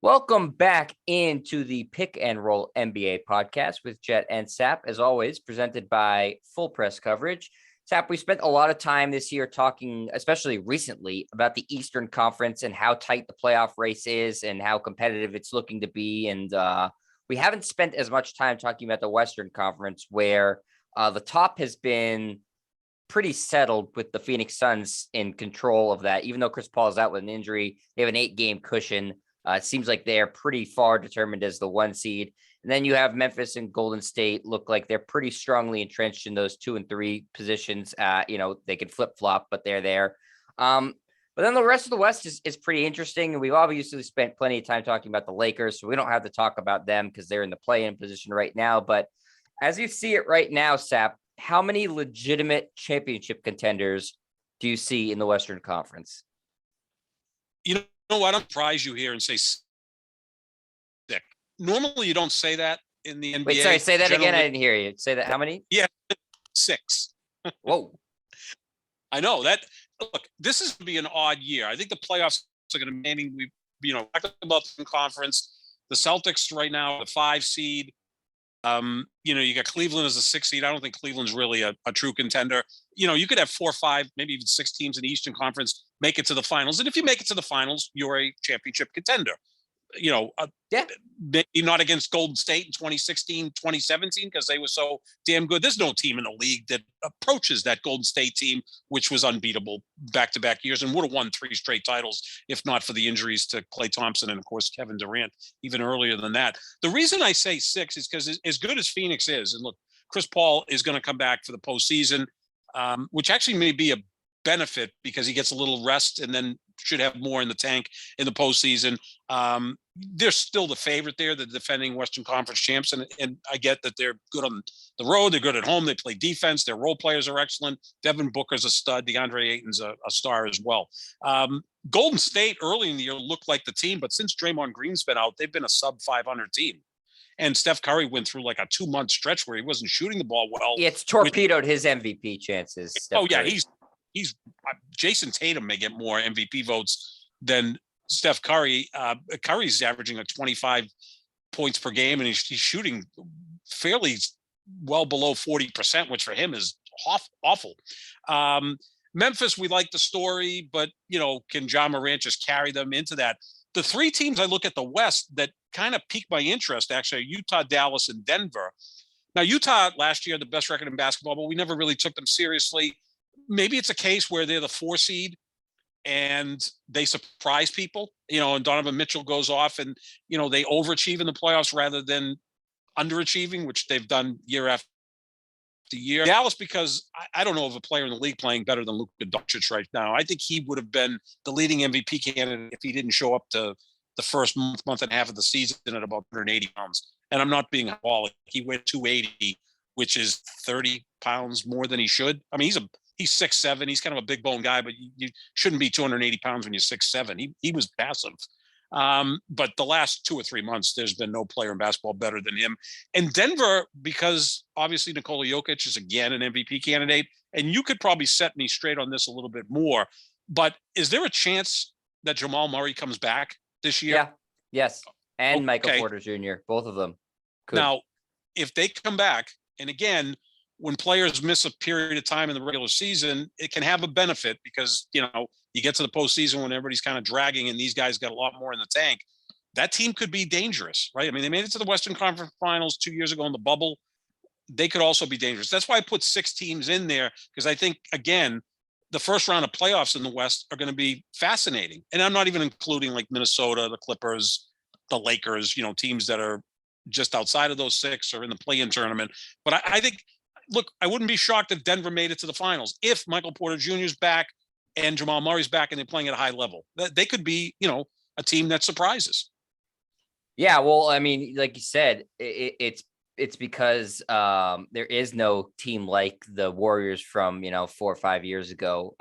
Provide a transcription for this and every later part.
Welcome back into the Pick and Roll NBA podcast with Jet and Sap, as always, presented by Full Press Coverage. Sap, we spent a lot of time this year talking, especially recently, about the Eastern Conference and how tight the playoff race is and how competitive it's looking to be. And we haven't spent as much time talking about the Western Conference, where the top has been pretty settled with the Phoenix Suns in control of that. Even though Chris Paul is out with an injury, they have an 8-game cushion. It seems like they're pretty far determined as the 1 seed. And then you have Memphis and Golden State look like they're pretty strongly entrenched in those 2 and 3 positions. They can flip flop, but they're there. But then the rest of the West is pretty interesting. And we've obviously spent plenty of time talking about the Lakers, so we don't have to talk about them because they're in the play-in position right now. But as you see it right now, Sap, how many legitimate championship contenders do you see in the Western Conference? You know what? I'm surprised you here and say 6. Normally, you don't say that in the NBA. Wait, sorry, say that again. I didn't hear you. Say that. How many? Yeah, 6. Whoa. I know that. Look, this is going to be an odd year. I think the playoffs are going to be. We talked about the conference. The Celtics right now, the 5 seed. You got Cleveland as a 6 seed. I don't think Cleveland's really a true contender. You could have 4 or 5, maybe even 6 teams in the Eastern Conference make it to the finals. And if you make it to the finals, you're a championship contender. Maybe not against Golden State in 2016, 2017, because they were so damn good. There's no team in the league that approaches that Golden State team, which was unbeatable back-to-back years and would have won 3 straight titles if not for the injuries to Klay Thompson and, of course, Kevin Durant even earlier than that. The reason I say 6 is because as good as Phoenix is, and look, Chris Paul is going to come back for the postseason, which actually may be a benefit because he gets a little rest and then should have more in the tank in the postseason. They're still the favorite there, the defending Western Conference champs. And I get that they're good on the road. They're good at home. They play defense. Their role players are excellent. Devin Booker's a stud. DeAndre Ayton's a star as well. Golden State early in the year looked like the team, but since Draymond Green's been out, they've been a sub 500 team. And Steph Curry went through like a 2-month stretch where he wasn't shooting the ball well. Yeah, it's torpedoed his MVP chances. Steph Curry. He's Jason Tatum may get more MVP votes than Steph Curry. Curry's averaging like 25 points per game, and he's shooting fairly well below 40%, which for him is awful. Memphis, we like the story, but can Ja Morant just carry them into that? The 3 teams I look at the West that kind of piqued my interest actually are Utah, Dallas, and Denver. Now, Utah last year had the best record in basketball, but we never really took them seriously. Maybe it's a case where they're the 4 seed and they surprise people, and Donovan Mitchell goes off and, they overachieve in the playoffs rather than underachieving, which they've done year after year. Dallas, because I don't know of a player in the league playing better than Luka Doncic right now. I think he would have been the leading MVP candidate if he didn't show up to the first month and a half of the season at about 180 pounds. And I'm not being hyperbolic. He went 280, which is 30 pounds more than he should. I mean, he's 6'7". He's kind of a big bone guy, but you shouldn't be 280 pounds when you're 6'7". He was massive. But the last 2 or 3 months, there's been no player in basketball better than him. And Denver, because obviously Nikola Jokic is again an MVP candidate, and you could probably set me straight on this a little bit more, but is there a chance that Jamal Murray comes back this year? Yeah. Yes. And Michael Porter Jr., both of them could. Now, if they come back, and again, when players miss a period of time in the regular season, it can have a benefit because, you get to the postseason when everybody's kind of dragging and these guys got a lot more in the tank. That team could be dangerous, right? I mean, they made it to the Western Conference Finals 2 years ago in the bubble. They could also be dangerous. That's why I put 6 teams in there, because I think, again, the first round of playoffs in the West are going to be fascinating. And I'm not even including like Minnesota, the Clippers, the Lakers, teams that are just outside of those 6 or in the play-in tournament. But I think, look, I wouldn't be shocked if Denver made it to the finals if Michael Porter Jr. is back and Jamal Murray's back and they're playing at a high level. They could be, a team that surprises. Yeah, well, I mean, like you said, it's because there is no team like the Warriors from 4 or 5 years ago.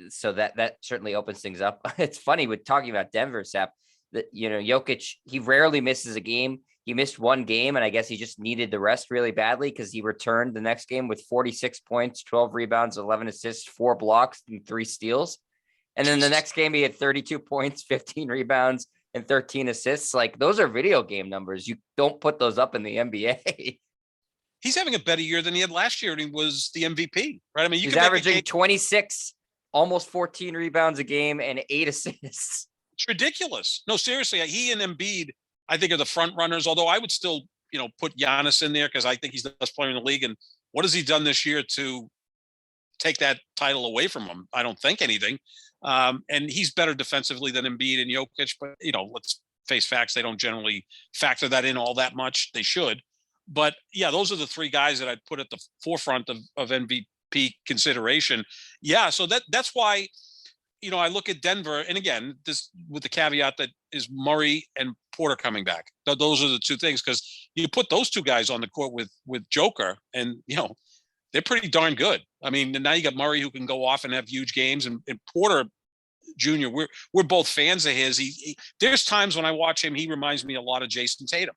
So that certainly opens things up. It's funny with talking about Denver, Sap, that Jokic, he rarely misses a game. He missed 1 game, and I guess he just needed the rest really badly because he returned the next game with 46 points, 12 rebounds, 11 assists, 4 blocks, and 3 steals. And then the next game, he had 32 points, 15 rebounds, and 13 assists. Like those are video game numbers. You don't put those up in the NBA. He's having a better year than he had last year, and he was the MVP, right? I mean, you He's can make a averaging case. 26, almost 14 rebounds a game and 8 assists. It's ridiculous. No, seriously, he and Embiid, I think, are the front runners. Although I would still, put Giannis in there because I think he's the best player in the league. And what has he done this year to take that title away from him? I don't think anything. And he's better defensively than Embiid and Jokic. But let's face facts; they don't generally factor that in all that much. They should. But yeah, those are the three guys that I'd put at the forefront of MVP consideration. Yeah, so that's why. I look at Denver, and again, this with the caveat that is Murray and Porter coming back. Those are the two things, because you put those two guys on the court with Joker, and they're pretty darn good. I mean, now you got Murray who can go off and have huge games, and Porter Jr. We're both fans of his. There's times when I watch him, he reminds me a lot of Jason Tatum.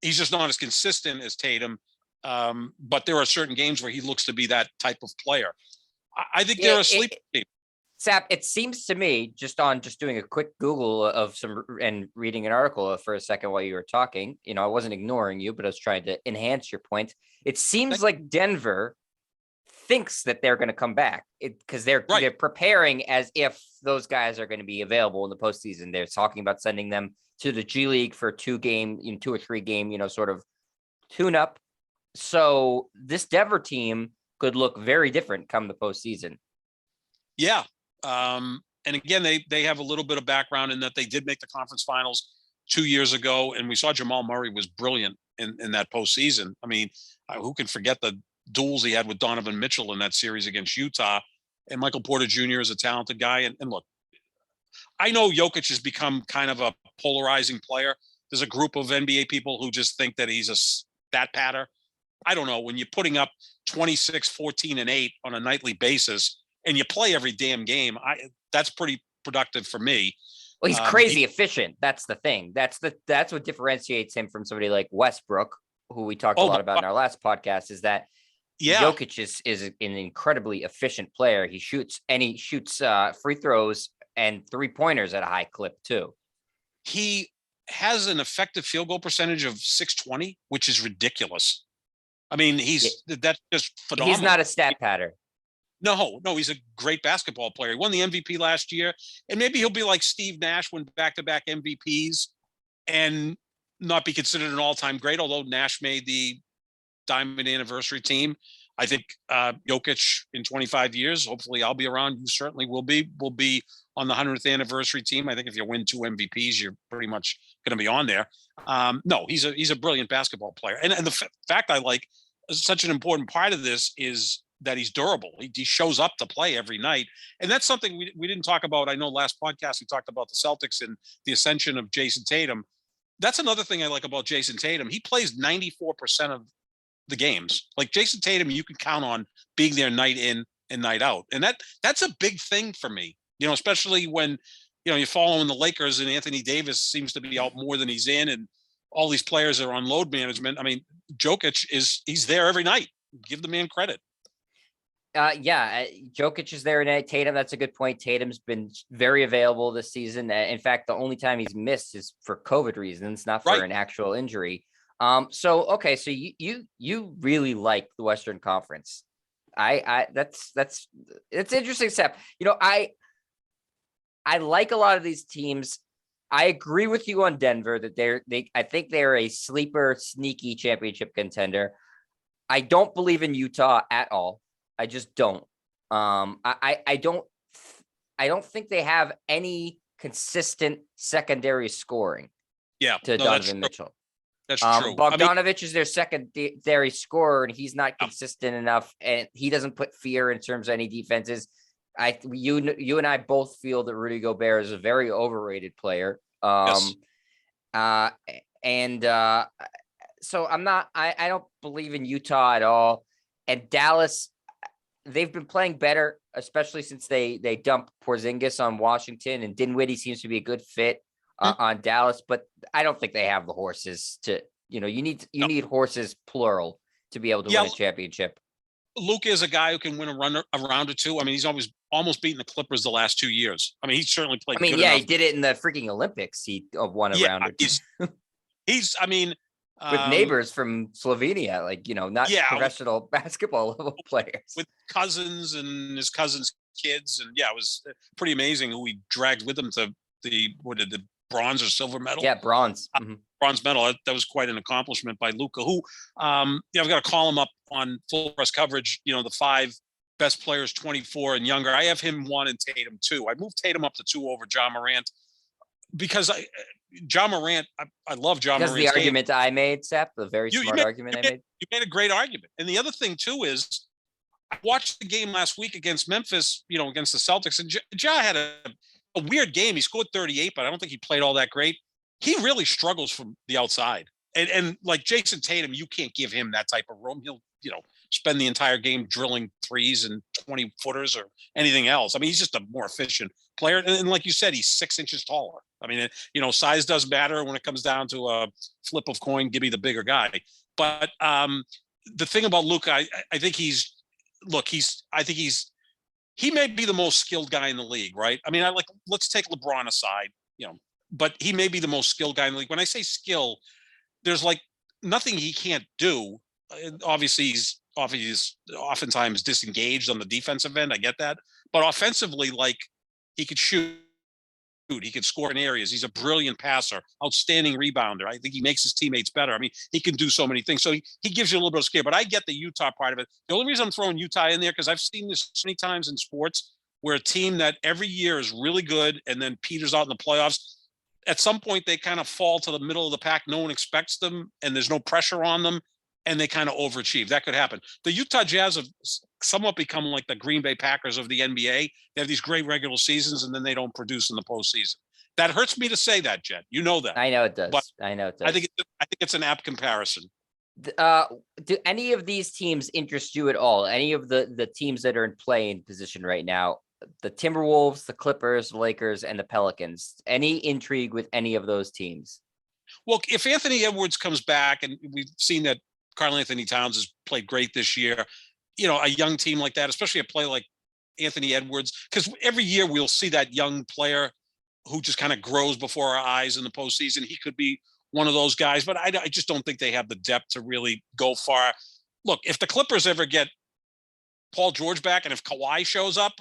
He's just not as consistent as Tatum, but there are certain games where he looks to be that type of player. I think they're a sleeper team. Sap, it seems to me, just doing a quick Google of some and reading an article for a second while you were talking, I wasn't ignoring you, but I was trying to enhance your point. It seems like Denver thinks that they're going to come back because they're preparing as if those guys are going to be available in the postseason. They're talking about sending them to the G League for 2 or 3 game, sort of tune up. So this Denver team could look very different come the postseason. Yeah. And again, they have a little bit of background in that they did make the conference finals 2 years ago, and we saw Jamal Murray was brilliant in that postseason. I mean, who can forget the duels he had with Donovan Mitchell in that series against Utah? And Michael Porter Jr. is a talented guy. And look, I know Jokic has become kind of a polarizing player. There's a group of NBA people who just think that he's a stat patter. I don't know. When you're putting up 26, 14, and 8 on a nightly basis, and you play every damn game, that's pretty productive for me. Well, he's crazy efficient. That's the thing. That's what differentiates him from somebody like Westbrook, who we talked a lot about in our last podcast, is that Jokic is an incredibly efficient player. He shoots free throws and 3-pointers at a high clip too. He has an effective field goal percentage of .620, which is ridiculous. I mean, that's just phenomenal. He's not a stat patter. No, he's a great basketball player. He won the MVP last year, and maybe he'll be like Steve Nash, win back-to-back MVPs and not be considered an all-time great, although Nash made the Diamond Anniversary team. I think Jokic in 25 years, hopefully I'll be around. You certainly will be on the 100th anniversary team. I think if you win 2 MVPs, you're pretty much going to be on there. No, he's a brilliant basketball player. And the fact I like, such an important part of this is that he's durable. He shows up to play every night. And that's something we didn't talk about. I know last podcast we talked about the Celtics and the ascension of Jason Tatum. That's another thing I like about Jason Tatum. He plays 94% of the games. Like Jason Tatum, you can count on being there night in and night out. And that's a big thing for me, especially when, you're following the Lakers and Anthony Davis seems to be out more than he's in. And all these players are on load management. I mean, Jokic he's there every night. Give the man credit. Jokic is there tonight. Tatum, that's a good point. Tatum's been very available this season. In fact, the only time he's missed is for COVID reasons, not for an actual injury. So you really like the Western Conference. It's interesting, Seth. I like a lot of these teams. I agree with you on Denver that I think they're a sleeper, sneaky championship contender. I don't believe in Utah at all. I just don't. I don't think they have any consistent secondary scoring. To Donovan Mitchell. That's true. Bogdanovich is their secondary scorer, and he's not consistent enough, and he doesn't put fear in terms of any defenses. You and I both feel that Rudy Gobert is a very overrated player. Yes. So I don't believe in Utah at all. And Dallas, they've been playing better, especially since they dumped Porzingis on Washington, and Dinwiddie seems to be a good fit on Dallas, but I don't think they have the horses to, you need horses plural to be able to win a championship. Luka is a guy who can win a round or two. I mean, he's almost beaten the Clippers the last 2 years. I mean, he's certainly played. I mean, good yeah, enough. he did it in the freaking Olympics. He won a Yeah, round or two he's. I mean, with neighbors from Slovenia, like, not professional basketball level players. With cousins and his cousins' kids, and yeah, it was pretty amazing who he dragged with him to the bronze or silver medal. Yeah, bronze. Bronze medal. That was quite an accomplishment by Luka, who, I've got to call him up on Full Press Coverage. The 5 best players, 24 and younger. I have him 1 and Tatum 2. I moved Tatum up to 2 over John Morant because John Morant, I love John Morant. Because the argument I made, Seth, the very smart argument I made. You made a great argument. And the other thing too is, I watched the game last week against Memphis, against the Celtics, and Ja had a weird game. He scored 38, but I don't think he played all that great. He really struggles from the outside. And like Jason Tatum, you can't give him that type of room. He'll, spend the entire game drilling threes and 20 footers or anything else. I mean, he's just a more efficient player. And like you said, he's 6 inches taller. I mean, size does matter when it comes down to a flip of coin, give me the bigger guy. But the thing about Luka, I think he may be the most skilled guy in the league, right? I mean, let's take LeBron aside, but he may be the most skilled guy in the league. When I say skill, there's like nothing he can't do. Obviously, he's oftentimes disengaged on the defensive end. I get that. But offensively, like, he could shoot. He could score in areas. He's a brilliant passer, outstanding rebounder. I think he makes his teammates better. I mean, he can do so many things. So he gives you a little bit of scare. But I get the Utah part of it. The only reason I'm throwing Utah in there, because I've seen this so many times in sports where a team that every year is really good and then peters out in the playoffs, at some point they kind of fall to the middle of the pack. No one expects them, and there's no pressure on them, and they kind of overachieve. That could happen. The Utah Jazz have somewhat become like the Green Bay Packers of the NBA. They have these great regular seasons, and then they don't produce in the postseason. That hurts me to say that, Jet. You know that. I know it does. But I know it does. I think it's an apt comparison. Do any of these teams interest you at all? Any of the teams that are in play-in position right now? The Timberwolves, the Clippers, the Lakers, and the Pelicans. Any intrigue with any of those teams? Well, if Anthony Edwards comes back, and we've seen that Karl Anthony Towns has played great this year, a young team like that, especially a player like Anthony Edwards, because every year we'll see that young player who just kind of grows before our eyes in the postseason. He could be one of those guys, but I just don't think they have the depth to really go far. Look, if the Clippers ever get Paul George back, and if Kawhi shows up,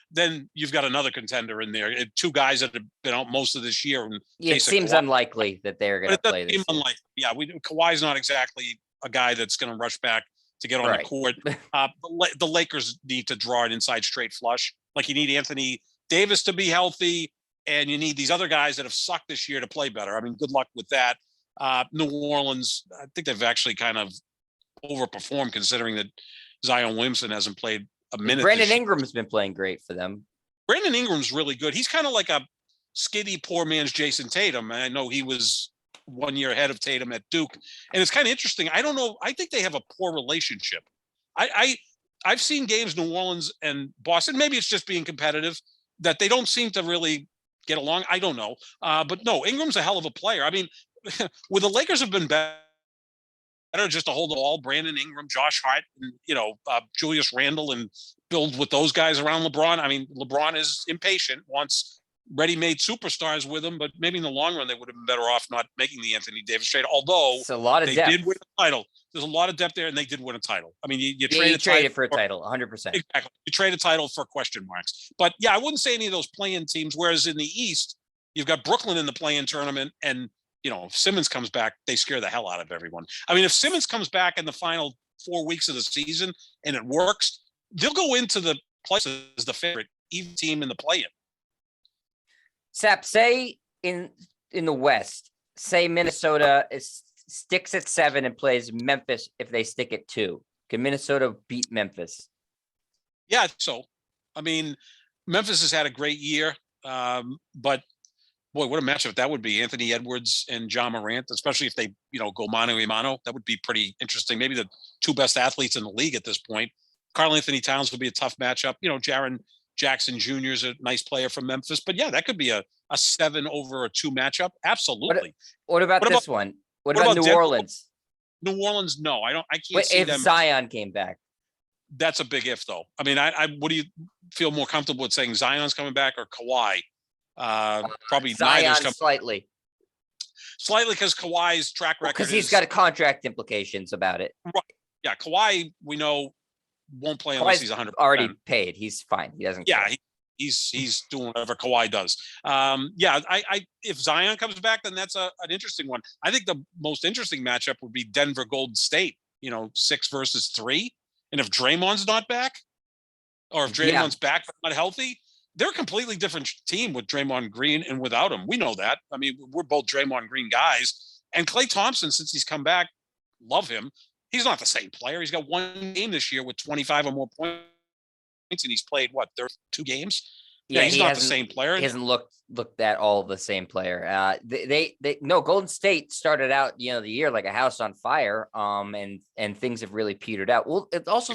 then you've got another contender in there. 2 guys that have been out most of this year. Yeah, it seems unlikely that they're going to play this year. Unlikely. Yeah, Kawhi's not exactly a guy that's going to rush back to get on the court. The Lakers need to draw an inside straight flush. Like, you need Anthony Davis to be healthy, and you need these other guys that have sucked this year to play better. I mean, good luck with that. New Orleans, I think they've actually kind of overperformed, considering that Zion Williamson hasn't played a minute. Brandon Ingram's been playing great for them. Brandon Ingram's really good. He's kind of like a skinny, poor man's Jason Tatum. And I know he was 1 year ahead of Tatum at Duke. And it's kind of interesting. I don't know. I think they have a poor relationship. I've seen games, New Orleans and Boston. Maybe it's just being competitive, that they don't seem to really get along. I don't know. But no, Ingram's a hell of a player. I mean, where the Lakers have been better just to hold the ball, Brandon Ingram, Josh Hart, and, Julius Randle, and build with those guys around LeBron. I mean, LeBron is impatient, wants ready-made superstars with him, but maybe in the long run they would have been better off not making the Anthony Davis trade. Although it's a lot of they depth. Did win a title. There's a lot of depth there, and they did win a title. I mean, you traded for a title, 100%. Exactly. You trade a title for question marks. But yeah, I wouldn't say any of those play-in teams. Whereas in the East, you've got Brooklyn in the play-in tournament, and if Simmons comes back, they scare the hell out of everyone. I mean, if Simmons comes back in the final 4 weeks of the season and it works, they'll go into the playoffs as the favorite even team in the play-in. Sap, say in the West, say Minnesota sticks at 7 and plays Memphis if they stick at 2. Can Minnesota beat Memphis? Yeah, so I mean, Memphis has had a great year, but boy, what a matchup that would be. Anthony Edwards and John Morant, especially if they, go mano a mano. That would be pretty interesting. Maybe the 2 best athletes in the league at this point. Karl Anthony Towns would be a tough matchup. Jaren Jackson Jr. is a nice player from Memphis. But yeah, that could be a 7 over a 2 matchup. Absolutely. What about this one? What about New Orleans? New Orleans, no. I can't see if them. Zion came back. That's a big if, though. I mean, I what do you feel more comfortable with saying, Zion's coming back or Kawhi? Probably neither's Zion coming. slightly Because Kawhi's track record because he's got contract implications about it. Right. Yeah, Kawhi, we know, won't play unless he's 100%. Already paid. He's fine. He doesn't. Yeah, care. he's doing whatever Kawhi does. I if Zion comes back, then that's an interesting one. I think the most interesting matchup would be Denver Golden State. 6 versus 3, and if Draymond's not back, or if Draymond's back but not healthy, they're a completely different team with Draymond Green and without him. We know that. I mean, we're both Draymond Green guys, and Klay Thompson, since he's come back, love him. He's not the same player. He's got one game this year with 25 or more points, and he's played 32 games. Yeah, he's not the same player. He hasn't looked at all the same player. They Golden State started out the year like a house on fire. And things have really petered out. Well, it's also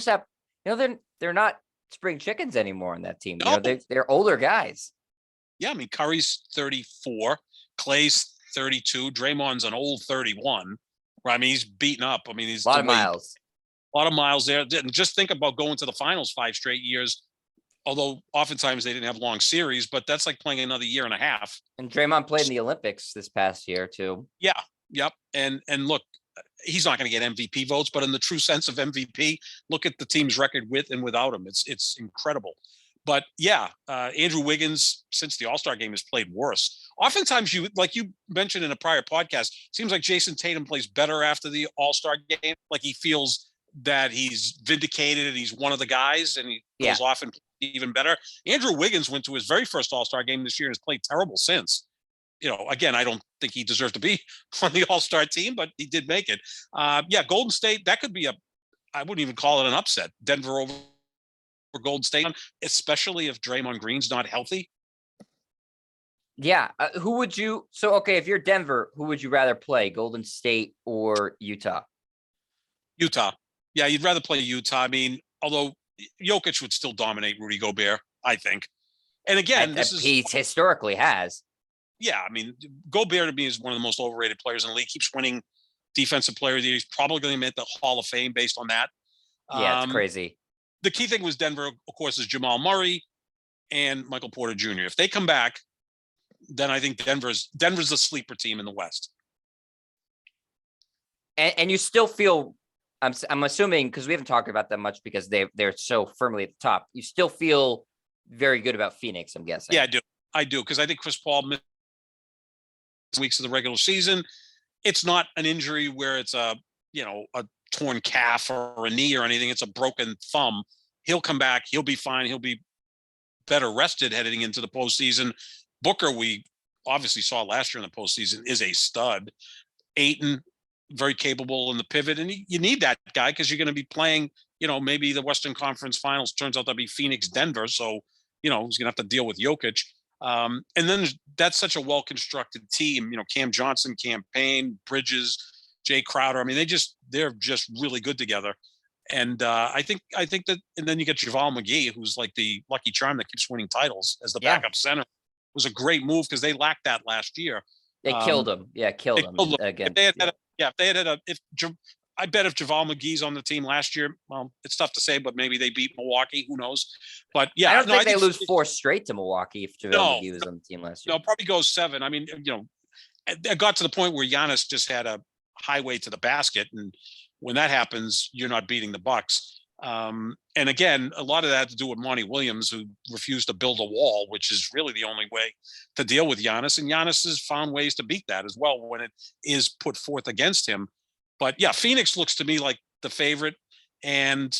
they're not spring chickens anymore on that team. No. They're older guys. Yeah, I mean, Curry's 34, Klay's 32, Draymond's an old 31. Right? I mean, he's beaten up. I mean, he's a lot of miles there. And just think about going to the finals 5 straight years. Although oftentimes they didn't have long series, but that's like playing another year and a half. And Draymond played in the Olympics this past year too. Yeah. Yep. And look, he's not going to get MVP votes, but in the true sense of MVP, look at the team's record with and without him. It's incredible. But yeah, Andrew Wiggins, since the All-Star game, has played worse. Oftentimes, like you mentioned in a prior podcast, seems like Jason Tatum plays better after the All-Star game. Like he feels that he's vindicated and he's one of the guys, and he goes off and plays even better. Andrew Wiggins went to his very first All-Star game this year and has played terrible since. Again, I don't think he deserved to be on the All-Star team, but he did make it. Golden State, that could be I wouldn't even call it an upset. Denver over Golden State, especially if Draymond Green's not healthy. Yeah. Who would you? So, okay, if you're Denver, who would you rather play, Golden State or Utah? Utah. Yeah, you'd rather play Utah. I mean, although Jokic would still dominate Rudy Gobert, I think. And again, he historically has. Yeah, I mean, Gobert to me is one of the most overrated players in the league. Keeps winning Defensive Player of the Year. He's probably going to make the Hall of Fame based on that. Yeah, it's crazy. The key thing was Denver, of course, is Jamal Murray and Michael Porter Jr. If they come back, then I think Denver's the sleeper team in the West. And you still feel, I'm assuming, because we haven't talked about them much because they're so firmly at the top. You still feel very good about Phoenix, I'm guessing. Yeah, I do, because I think Chris Paul missed weeks of the regular season. It's not an injury where it's a torn calf or a knee or anything. It's a broken thumb. He'll come back. He'll be fine. He'll be better rested heading into the postseason. Booker, we obviously saw last year in the postseason, is a stud. Ayton, very capable in the pivot. And you need that guy because you're going to be playing, maybe the Western Conference Finals turns out to be Phoenix, Denver. So, he's going to have to deal with Jokic. And then that's such a well-constructed team. Cam Johnson, Cam Payne, Bridges, Jay Crowder. I mean, they're just really good together. And I think that, and then you get JaVale McGee, who's like the lucky charm that keeps winning titles as the backup center. It was a great move because they lacked that last year. They killed him. Yeah, killed him again. I bet if JaVale McGee's on the team last year, well, it's tough to say, but maybe they beat Milwaukee. Who knows? But yeah, I don't think they lose 4 straight to Milwaukee if JaVale McGee was on the team last year. No, probably goes 7. I mean, it got to the point where Giannis just had a highway to the basket, and when that happens, you're not beating the Bucks. And again, a lot of that had to do with Monty Williams, who refused to build a wall, which is really the only way to deal with Giannis. And Giannis has found ways to beat that as well when it is put forth against him. But yeah, Phoenix looks to me like the favorite. And,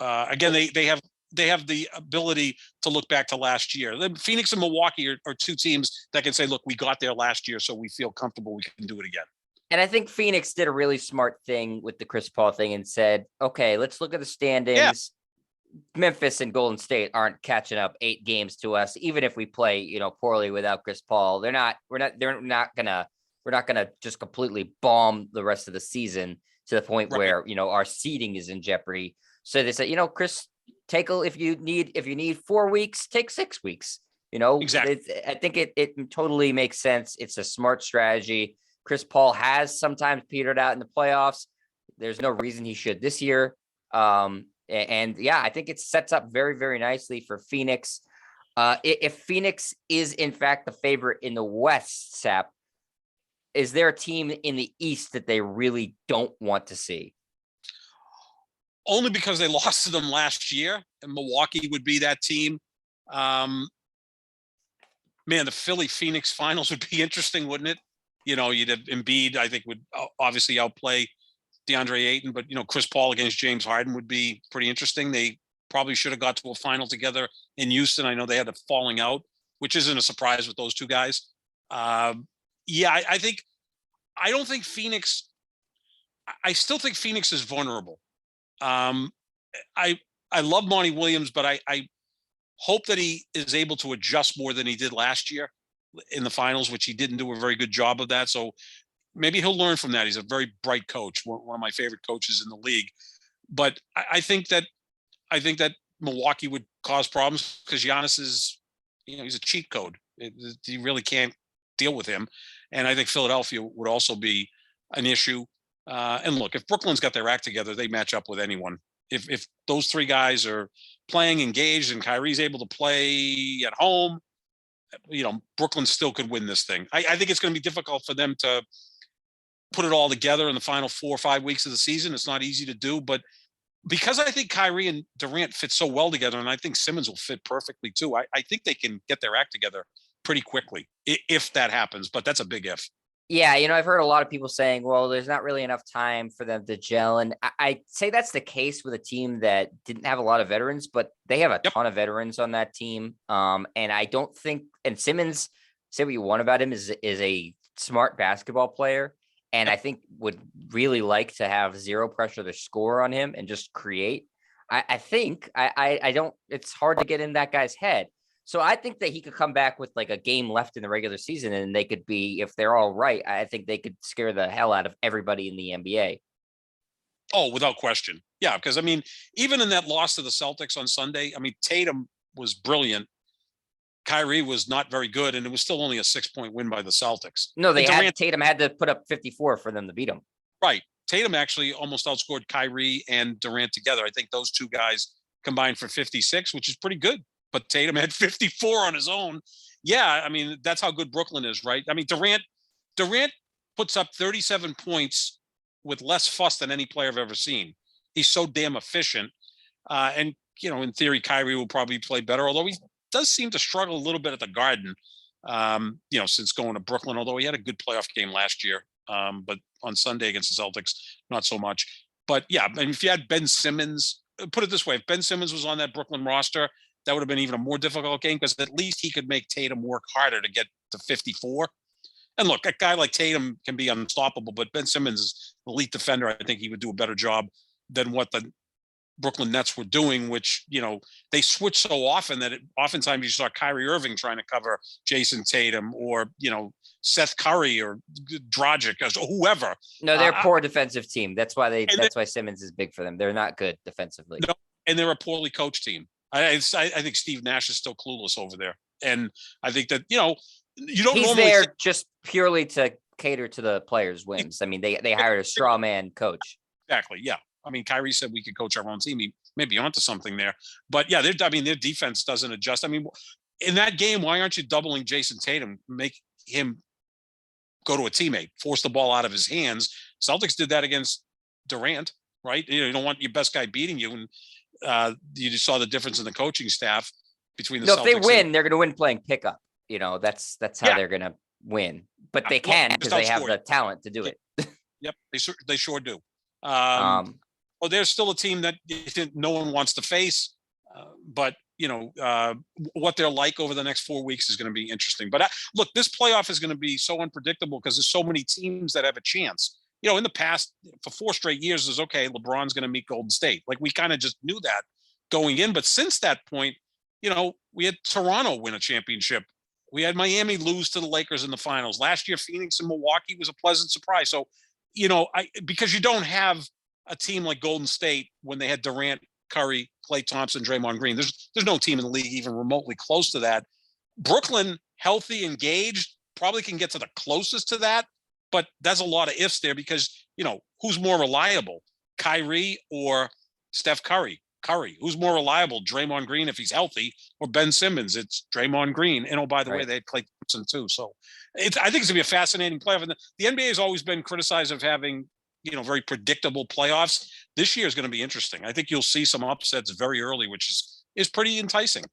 again, they have the ability to look back to last year. Phoenix and Milwaukee are 2 teams that can say, look, we got there last year, so we feel comfortable we can do it again. And I think Phoenix did a really smart thing with the Chris Paul thing and said, okay, let's look at the standings. Yeah. Memphis and Golden State aren't catching up 8 games to us, even if we play, poorly without Chris Paul. We're not gonna just completely bomb the rest of the season to the point where, our seeding is in jeopardy. So they said, Chris, if you need 4 weeks, take 6 weeks. Exactly. I think it totally makes sense. It's a smart strategy. Chris Paul has sometimes petered out in the playoffs. There's no reason he should this year. And yeah, I think it sets up very, very nicely for Phoenix. If Phoenix is in fact the favorite in the West, Sap, is there a team in the East that they really don't want to see? Only because they lost to them last year, and Milwaukee would be that team. Man, the Philly Phoenix finals would be interesting, wouldn't it? You'd have Embiid, I think, would obviously outplay DeAndre Ayton, but Chris Paul against James Harden would be pretty interesting. They probably should have got to a final together in Houston. I know they had a falling out, which isn't a surprise with those two guys. Yeah, I don't think Phoenix. I still think Phoenix is vulnerable. I love Monty Williams, but I hope that he is able to adjust more than he did last year in the finals, which he didn't do a very good job of that. So maybe he'll learn from that. He's a very bright coach, one of my favorite coaches in the league. But I think that Milwaukee would cause problems because Giannis is, he's a cheat code. You really can't deal with him. And I think Philadelphia would also be an issue. And look, if Brooklyn's got their act together, they match up with anyone. If those three guys are playing engaged and Kyrie's able to play at home, Brooklyn still could win this thing. I think it's going to be difficult for them to put it all together in the final 4 or 5 weeks of the season. It's not easy to do, but because I think Kyrie and Durant fit so well together, and I think Simmons will fit perfectly too, I think they can get their act together pretty quickly if that happens, but that's a big if. Yeah, I've heard a lot of people saying, well, there's not really enough time for them to gel. And I say that's the case with a team that didn't have a lot of veterans, but they have a ton of veterans on that team. And I don't think, and Simmons, say what you want about him, is a smart basketball player. And I think would really like to have zero pressure to score on him and just create. I think I don't, it's hard to get in that guy's head. So I think that he could come back with like a game left in the regular season and they could be, if they're all right, I think they could scare the hell out of everybody in the NBA. Oh, without question. Yeah, because even in that loss to the Celtics on Sunday, Tatum was brilliant. Kyrie was not very good, and it was still only a 6-point win by the Celtics. No, Tatum had to put up 54 for them to beat him. Right. Tatum actually almost outscored Kyrie and Durant together. I think those two guys combined for 56, which is pretty good. But Tatum had 54 on his own. Yeah, that's how good Brooklyn is, right? Durant puts up 37 points with less fuss than any player I've ever seen. He's so damn efficient. And, in theory, Kyrie will probably play better, although he does seem to struggle a little bit at the Garden, since going to Brooklyn, although he had a good playoff game last year. But on Sunday against the Celtics, not so much. But yeah, if you had Ben Simmons, put it this way, if Ben Simmons was on that Brooklyn roster, that would have been even a more difficult game because at least he could make Tatum work harder to get to 54. And look, a guy like Tatum can be unstoppable, but Ben Simmons is an elite defender. I think he would do a better job than what the Brooklyn Nets were doing, which, they switch so often that oftentimes you saw Kyrie Irving trying to cover Jason Tatum or, Seth Curry or Dragic or whoever. No, they're a poor defensive team. That's why why Simmons is big for them. They're not good defensively. No, and they're a poorly coached team. I think Steve Nash is still clueless over there. And I think that, you don't He's normally there just purely to cater to the players' whims. They hired a straw man coach. Exactly. Yeah. Kyrie said we could coach our own team. He may be onto something there. But yeah, their defense doesn't adjust. In that game, why aren't you doubling Jason Tatum? Make him go to a teammate, force the ball out of his hands. Celtics did that against Durant, right? You don't want your best guy beating you. And you just saw the difference in the coaching staff between the Celtics. If they win, they're going to win playing pickup. That's how they're going to win. But they can because they have the talent to do it. Yep, they sure do. Well, there's still a team that no one wants to face, but what they're like over the next 4 weeks is going to be interesting. But look, this playoff is going to be so unpredictable because there's so many teams that have a chance. In the past, for 4 straight years, is okay, LeBron's going to meet Golden State. Like we kind of just knew that going in. But since that point, we had Toronto win a championship. We had Miami lose to the Lakers in the finals. Last year, Phoenix and Milwaukee was a pleasant surprise. So, because you don't have a team like Golden State when they had Durant, Curry, Klay Thompson, Draymond Green. There's no team in the league even remotely close to that. Brooklyn, healthy, engaged, probably can get to the closest to that. But that's a lot of ifs there because, who's more reliable, Kyrie or Steph Curry? Curry. Who's more reliable, Draymond Green if he's healthy, or Ben Simmons? It's Draymond Green. And oh, by the way, they had Klay Thompson too. So I think it's gonna be a fascinating playoff. And the NBA has always been criticized of having, very predictable playoffs. This year is going to be interesting. I think you'll see some upsets very early, which is pretty enticing.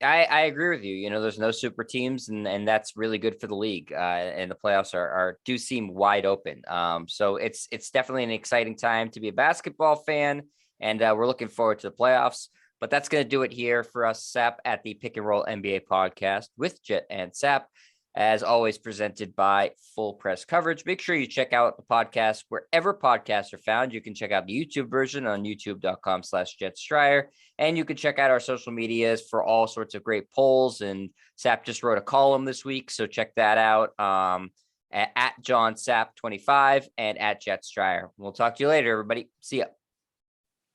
I agree with you. There's no super teams, and that's really good for the league. And the playoffs do seem wide open. So it's definitely an exciting time to be a basketball fan, and we're looking forward to the playoffs. But that's going to do it here for us, Sap, at the Pick and Roll NBA podcast with Jet and Sap. As always, presented by Full Press Coverage. Make sure you check out the podcast wherever podcasts are found. You can check out the YouTube version on youtube.com/JetStryer. And you can check out our social medias for all sorts of great polls. And Sap just wrote a column this week, so check that out at John Sap 25 and at JetStryer. We'll talk to you later, everybody. See ya.